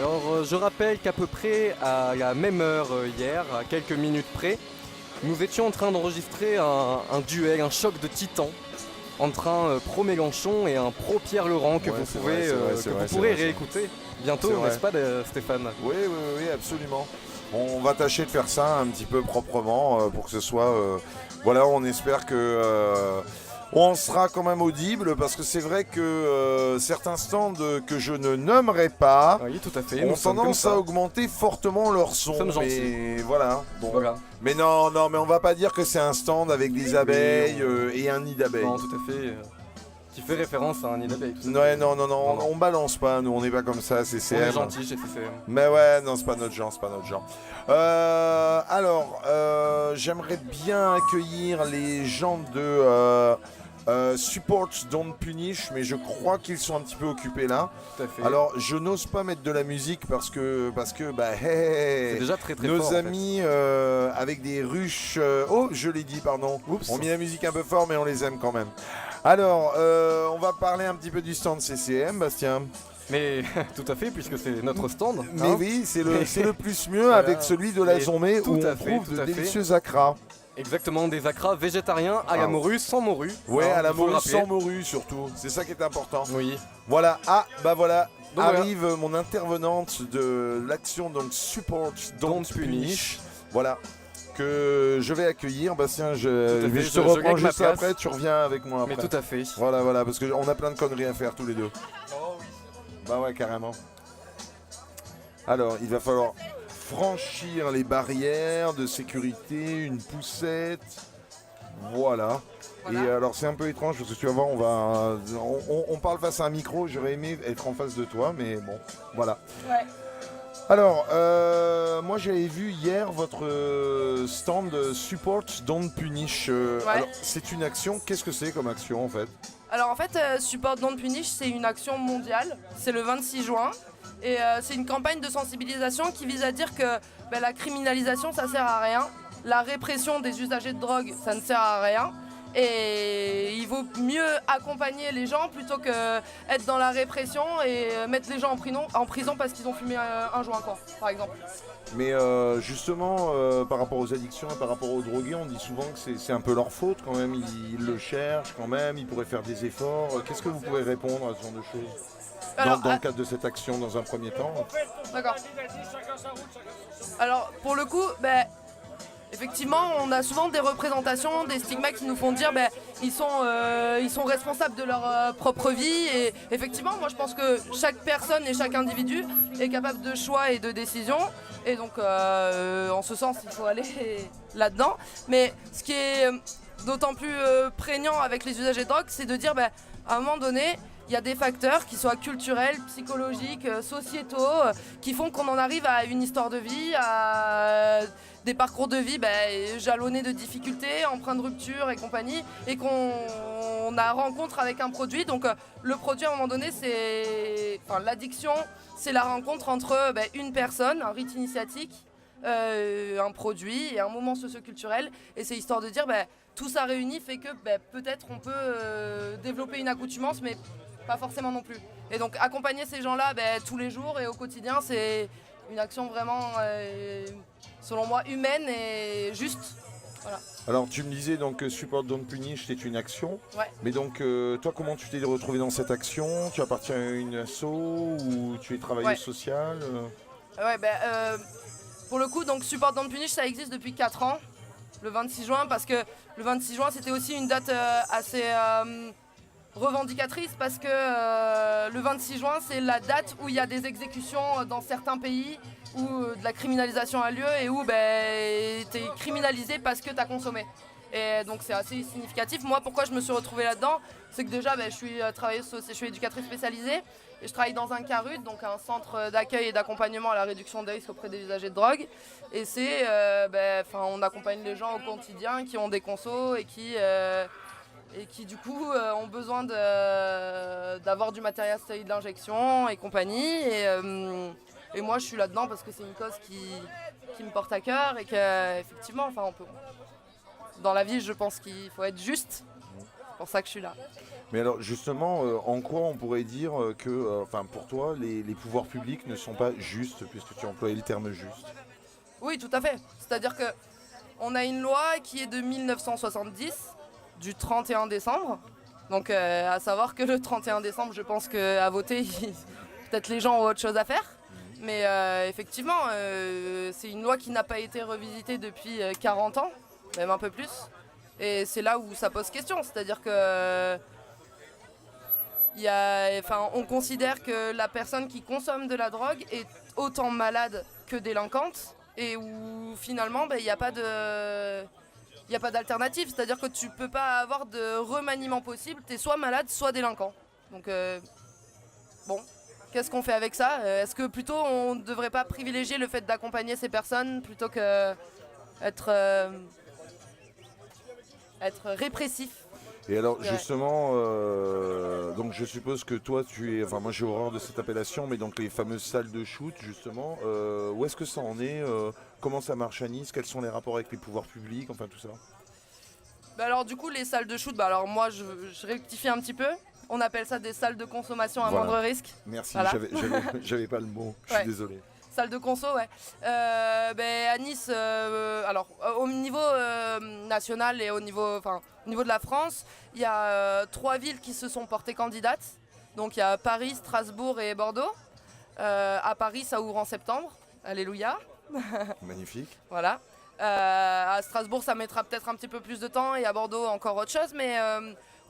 Alors je rappelle qu'à peu près à la même heure hier, à quelques minutes près, nous étions en train d'enregistrer un duel, un choc de titans entre un pro Mélenchon et un pro Pierre Laurent que vous pourrez réécouter bientôt, n'est-ce pas Stéphane? Oui, absolument. On va tâcher de faire ça un petit peu proprement pour que ce soit... voilà, on espère que... on sera quand même audible parce que c'est vrai que certains stands que je ne nommerai pas ont tendance à augmenter fortement leur son. Nous sommes gentils. Mais voilà, voilà. Mais non, mais on va pas dire que c'est un stand avec des abeilles et un nid d'abeilles. Non, tout à fait. Qui fait référence à un nid d'abeilles. Ouais, non, on balance pas, nous on n'est pas comme ça, CCM. On est gentil chez CCM. Mais ouais, non, c'est pas notre genre, alors, j'aimerais bien accueillir les gens de Support Don't Punish, mais je crois qu'ils sont un petit peu occupés là. Tout à fait. Alors, je n'ose pas mettre de la musique parce que c'est déjà très nos fort, amis avec des ruches. Oh, je l'ai dit, pardon. Oups. On met la musique un peu fort, mais on les aime quand même. Alors, on va parler un petit peu du stand CCM, Bastien. Mais tout à fait, puisque c'est notre stand. Mais oui, c'est le plus mieux voilà. Avec celui de la Zomé où on trouve de délicieux acras. Exactement, des acras végétariens à la morue, sans morue. Ouais, à la morue, sans morue surtout. C'est ça qui est important. Oui. Voilà, voilà. Donc arrive mon intervenante de l'action, donc Support Don't Punish. Voilà. Que je vais accueillir. Bastien, je te reprends juste après, tu reviens avec moi après. Mais tout à fait. Voilà, parce qu'on a plein de conneries à faire tous les deux. Oh oui. Bah ouais, carrément. Alors, il va falloir franchir les barrières de sécurité, une poussette. Voilà. Et alors, c'est un peu étrange parce que tu vas voir, on parle face à un micro. J'aurais aimé être en face de toi, mais bon, voilà. Ouais. Alors, moi j'avais vu hier votre stand Support Don't Punish. Alors, c'est une action, qu'est-ce que c'est comme action en fait? Alors en fait, Support Don't Punish, c'est une action mondiale, c'est le 26 juin. Et c'est une campagne de sensibilisation qui vise à dire que la criminalisation, ça sert à rien. La répression des usagers de drogue, ça ne sert à rien. Et il vaut mieux accompagner les gens plutôt que être dans la répression et mettre les gens en prison parce qu'ils ont fumé un joint, quoi, par exemple. Mais justement, par rapport aux addictions et par rapport aux drogués, on dit souvent que c'est un peu leur faute quand même. Ils le cherchent quand même, ils pourraient faire des efforts. Qu'est-ce que vous pouvez répondre à ce genre de choses dans le cadre de cette action dans un premier temps? D'accord. Alors pour le coup, effectivement, on a souvent des représentations, des stigmas qui nous font dire ils sont responsables de leur propre vie. Et effectivement, moi je pense que chaque personne et chaque individu est capable de choix et de décision. Et donc, en ce sens, il faut aller là-dedans. Mais ce qui est d'autant plus prégnant avec les usagers de drogue, c'est de dire à un moment donné, il y a des facteurs qui soient culturels, psychologiques, sociétaux, qui font qu'on en arrive à une histoire de vie, à des parcours de vie jalonnés de difficultés, empreints de rupture et compagnie, et qu'on a rencontre avec un produit. Donc le produit à un moment donné, l'addiction, c'est la rencontre entre une personne, un rite initiatique, un produit et un moment socio-culturel. Et c'est histoire de dire tout ça réuni fait que peut-être on peut développer une accoutumance, mais pas forcément non plus. Et donc accompagner ces gens-là tous les jours et au quotidien, c'est une action vraiment, selon moi, humaine et juste. Voilà. Alors tu me disais donc Support Don't Punish, c'est une action. Ouais. Mais donc toi, comment tu t'es retrouvé dans cette action? Tu appartiens à une asso ou tu es travailleuse sociale? Pour le coup, donc Support Don't Punish, ça existe depuis 4 ans, le 26 juin, parce que le 26 juin, c'était aussi une date assez revendicatrice, parce que le 26 juin, c'est la date où il y a des exécutions dans certains pays, où de la criminalisation a lieu et où t'es criminalisé parce que t'as consommé. Et donc c'est assez significatif. Moi, pourquoi je me suis retrouvée là-dedans, c'est que déjà, je suis travailleuse, je suis éducatrice spécialisée et je travaille dans un CARUD, donc un centre d'accueil et d'accompagnement à la réduction des risques auprès des usagers de drogue. Et c'est, on accompagne les gens au quotidien qui ont des consos et qui du coup ont besoin d'avoir du matériel stérile d'injection et compagnie. Et moi, je suis là-dedans parce que c'est une cause qui me porte à cœur et qu'effectivement, dans la vie, je pense qu'il faut être juste. pour ça que je suis là. Mais alors justement, en quoi on pourrait dire que, pour toi, les pouvoirs publics ne sont pas justes, puisque tu as employé le terme juste? Oui, tout à fait. C'est-à-dire que on a une loi qui est de 1970, du 31 décembre. Donc à savoir que le 31 décembre, je pense qu'à voter, peut-être les gens ont autre chose à faire. Mais effectivement, c'est une loi qui n'a pas été revisitée depuis 40 ans, même un peu plus. Et c'est là où ça pose question. C'est-à-dire que on considère que la personne qui consomme de la drogue est autant malade que délinquante. Et où finalement, il n'y a pas d'alternative. C'est-à-dire que tu peux pas avoir de remaniement possible. Tu es soit malade, soit délinquant. Donc bon. Qu'est-ce qu'on fait avec ça? Est-ce que plutôt on ne devrait pas privilégier le fait d'accompagner ces personnes plutôt que être répressif? Et alors justement, donc je suppose que toi tu es, moi j'ai horreur de cette appellation, mais donc les fameuses salles de shoot justement, où est-ce que ça en est? Comment ça marche à Nice? Quels sont les rapports avec les pouvoirs publics? Enfin tout ça. Alors du coup les salles de shoot, alors moi je rectifie un petit peu. On appelle ça des salles de consommation à moindre risque. Merci, voilà. j'avais pas le mot, je suis désolé. Salle de conso, ouais. À Nice, alors au niveau national et au niveau de la France, il y a 3 villes qui se sont portées candidates. Donc il y a Paris, Strasbourg et Bordeaux. À Paris, ça ouvre en septembre. Alléluia. Magnifique. Voilà. À Strasbourg, ça mettra peut-être un petit peu plus de temps et à Bordeaux, encore autre chose. Mais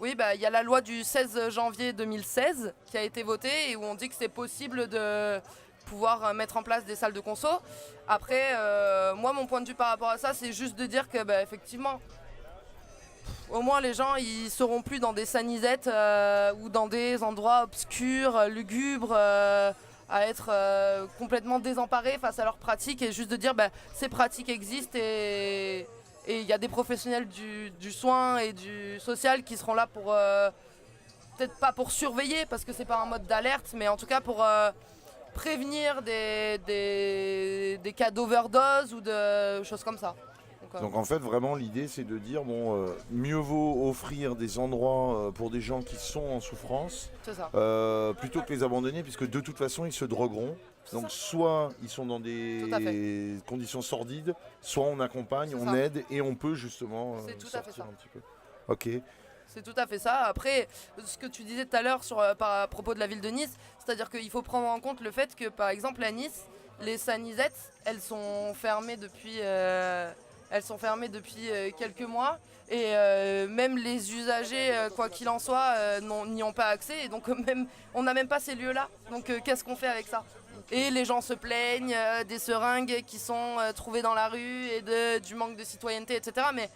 oui, il y a la loi du 16 janvier 2016 qui a été votée et où on dit que c'est possible de pouvoir mettre en place des salles de conso. Après, moi, mon point de vue par rapport à ça, c'est juste de dire que, effectivement, au moins les gens, ils seront plus dans des sanisettes ou dans des endroits obscurs, lugubres, à être complètement désemparés face à leurs pratiques et juste de dire, ces pratiques existent et il y a des professionnels du soin et du social qui seront là pour, peut-être pas pour surveiller parce que c'est pas un mode d'alerte, mais en tout cas pour prévenir des cas d'overdose ou de choses comme ça. Donc en fait vraiment l'idée c'est de dire mieux vaut offrir des endroits pour des gens qui sont en souffrance plutôt que les abandonner, puisque de toute façon ils se drogueront. Donc soit ils sont dans des conditions sordides, soit on accompagne, on aide et on peut justement sortir un petit peu. Ok. C'est tout à fait ça. Après, ce que tu disais tout à l'heure à propos de la ville de Nice, c'est-à-dire qu'il faut prendre en compte le fait que par exemple à Nice, les sanisettes, elles sont fermées depuis quelques mois et même les usagers, quoi qu'il en soit, n'y ont pas accès et donc on n'a même pas ces lieux-là. Donc qu'est-ce qu'on fait avec ça? Et les gens se plaignent des seringues qui sont trouvées dans la rue et du manque de citoyenneté, etc. Mais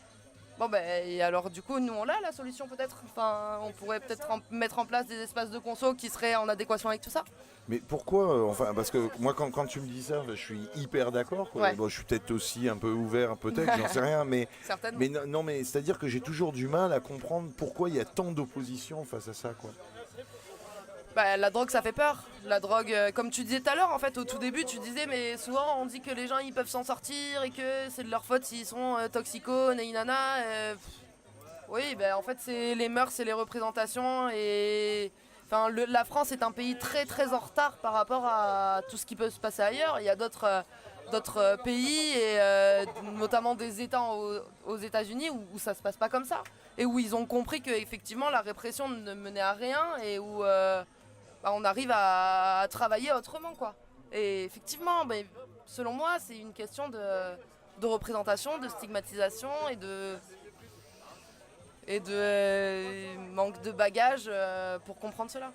bon et alors du coup nous on a la solution peut-être. On pourrait peut-être mettre en place des espaces de conso qui seraient en adéquation avec tout ça. Mais pourquoi parce que moi quand tu me dis ça, je suis hyper d'accord. Ouais. Bon, je suis peut-être aussi un peu ouvert, peut-être, j'en sais rien, mais certainement. Mais non, mais c'est-à-dire que j'ai toujours du mal à comprendre pourquoi il y a tant d'opposition face à ça, quoi. La drogue, ça fait peur. La drogue, comme tu disais tout à l'heure, en fait, au tout début, tu disais, mais souvent on dit que les gens ils peuvent s'en sortir et que c'est de leur faute s'ils sont toxicones et nana. Oui, en fait, c'est les mœurs, c'est les représentations et. La France est un pays très très en retard par rapport à tout ce qui peut se passer ailleurs. Il y a d'autres pays, et notamment des États aux États-Unis où ça se passe pas comme ça. Et où ils ont compris qu'effectivement la répression ne menait à rien et où on arrive à travailler autrement, quoi. Et effectivement, selon moi, c'est une question de représentation, de stigmatisation et de manque de bagage pour comprendre cela.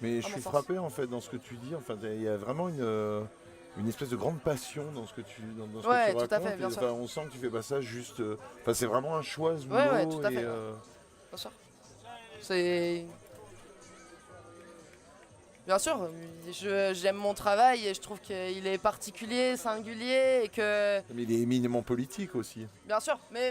Mais je suis frappé en fait dans ce que tu dis. Il y a vraiment une espèce de grande passion dans ce que tu racontes. Tout à fait, bien sûr. On sent que tu fais pas ça juste. C'est vraiment un choix ce boulot. Ouais, tout à fait. Bien sûr. C'est. Bien sûr, j'aime mon travail et je trouve qu'il est particulier, singulier et que... Mais il est éminemment politique aussi. Bien sûr, mais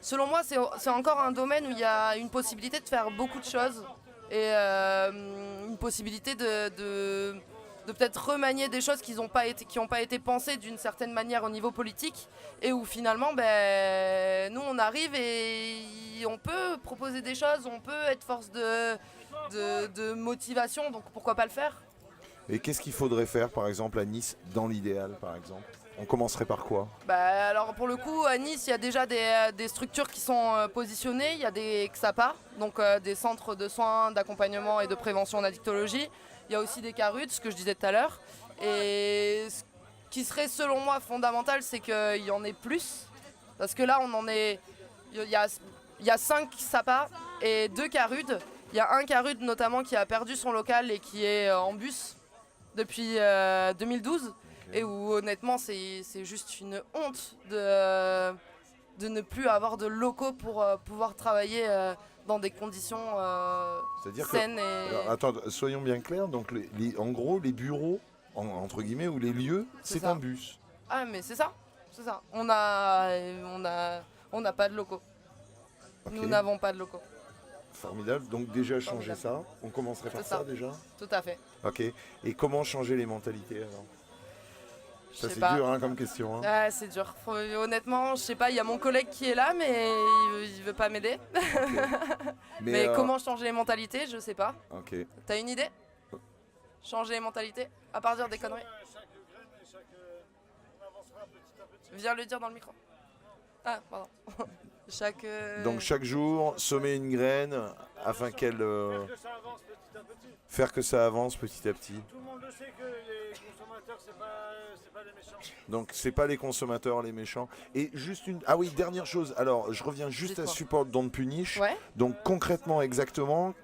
selon moi, c'est encore un domaine où il y a une possibilité de faire beaucoup de choses et une possibilité de peut-être remanier des choses qui n'ont pas été pensées d'une certaine manière au niveau politique, et où finalement nous on arrive et on peut proposer des choses, on peut être force de motivation, donc pourquoi pas le faire. Et qu'est-ce qu'il faudrait faire par exemple à Nice dans l'idéal par exemple? On commencerait par quoi? Alors pour le coup à Nice il y a déjà des structures qui sont positionnées, il y a des XAPA, donc des centres de soins, d'accompagnement et de prévention d'addictologie. Il y a aussi des CARUD, ce que je disais tout à l'heure. Et ce qui serait selon moi fondamental, c'est qu'il y en ait plus. Parce que là, il y a 5 SAPA et 2 CARUD. Il y a un CARUD notamment qui a perdu son local et qui est en bus depuis 2012. Et où honnêtement, c'est juste une honte de ne plus avoir de locaux pour pouvoir travailler dans des conditions saines. Alors, attends, soyons bien clairs, donc en gros les bureaux, entre guillemets, ou les lieux, c'est un bus. Ah mais c'est ça. On n'a pas de locaux. Okay. Nous n'avons pas de locaux. Formidable, donc déjà changer ça, on commencerait par ça déjà? Tout à fait. Ok, et comment changer les mentalités alors? Ça c'est dur comme question. Ah, c'est dur. Honnêtement, je sais pas, il y a mon collègue qui est là, mais il veut pas m'aider. Okay. mais comment changer les mentalités, je sais pas. Ok. T'as une idée? Changer les mentalités? À part dire des conneries? Viens le dire dans le micro. Ah, pardon. Donc chaque jour, semer une graine afin qu'elle... Faire que ça avance petit à petit. Tout le monde le sait que les consommateurs, c'est pas les méchants. Donc c'est pas les consommateurs les méchants. Et juste une... Ah oui, dernière chose. Alors je reviens juste à Support Don't Punish. Ouais. Donc concrètement, exactement,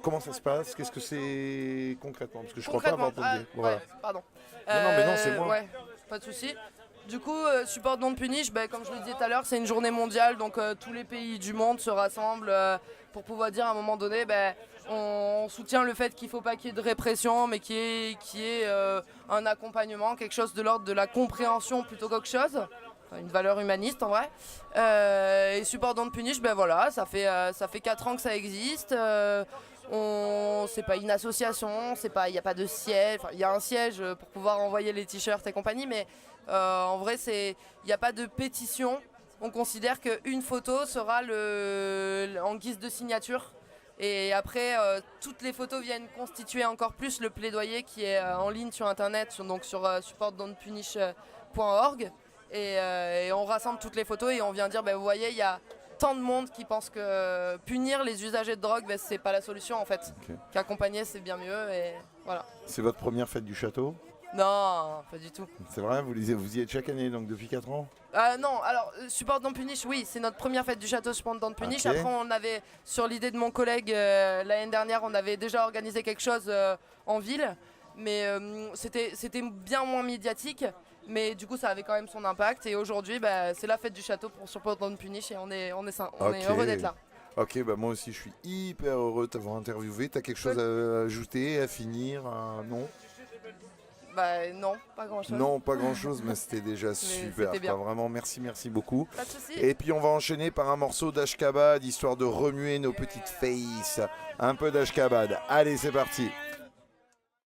comment ça se passe? Qu'est-ce que c'est concrètement? Parce que je crois pas avoir entendu. Voilà. Ouais, pardon. Non, mais non, c'est moi. Ouais, pas de souci. Du coup, Support Don't Punish, comme je le disais tout à l'heure, c'est une journée mondiale, donc tous les pays du monde se rassemblent pour pouvoir dire à un moment donné, on soutient le fait qu'il ne faut pas qu'il y ait de répression, mais qu'il y ait un accompagnement, quelque chose de l'ordre de la compréhension plutôt qu'autre chose, enfin, une valeur humaniste en vrai. Et Support Don't Punish, voilà, ça fait 4 ans que ça existe. C'est pas une association, il n'y a pas de siège, il y a un siège pour pouvoir envoyer les t-shirts et compagnie, mais en vrai il n'y a pas de pétition. On considère qu'une photo sera en guise de signature. Et après, toutes les photos viennent constituer encore plus le plaidoyer qui est en ligne sur internet, donc sur supportdon'tpunish.org. Et on rassemble toutes les photos et on vient dire, vous voyez, il y a tant de monde qui pense que punir les usagers de drogue, c'est pas la solution en fait. Okay. Qu'accompagner, c'est bien mieux. Et voilà. C'est votre première fête du château? Non, pas du tout. C'est vrai, vous y êtes chaque année, donc depuis 4 ans? Non, alors Support Don't Punish, oui, c'est notre première fête du château Support Don't Punish. Okay. Après, on avait, sur l'idée de mon collègue, l'année dernière, on avait déjà organisé quelque chose en ville, mais c'était bien moins médiatique, mais du coup, ça avait quand même son impact. Et aujourd'hui, c'est la fête du château pour Support Don't Punish et on est heureux d'être là. Ok, moi aussi, je suis hyper heureux de t'avoir interviewé. T'as quelque chose à ajouter, à finir? Non? Non, pas grand chose. Non, pas grand chose, mais c'était déjà super. Bien. Vraiment, merci beaucoup. Pas de soucis. Et puis on va enchaîner par un morceau d'Ashkabad, histoire de remuer nos petites faces. Un peu d'Ashkabad. Allez, c'est parti.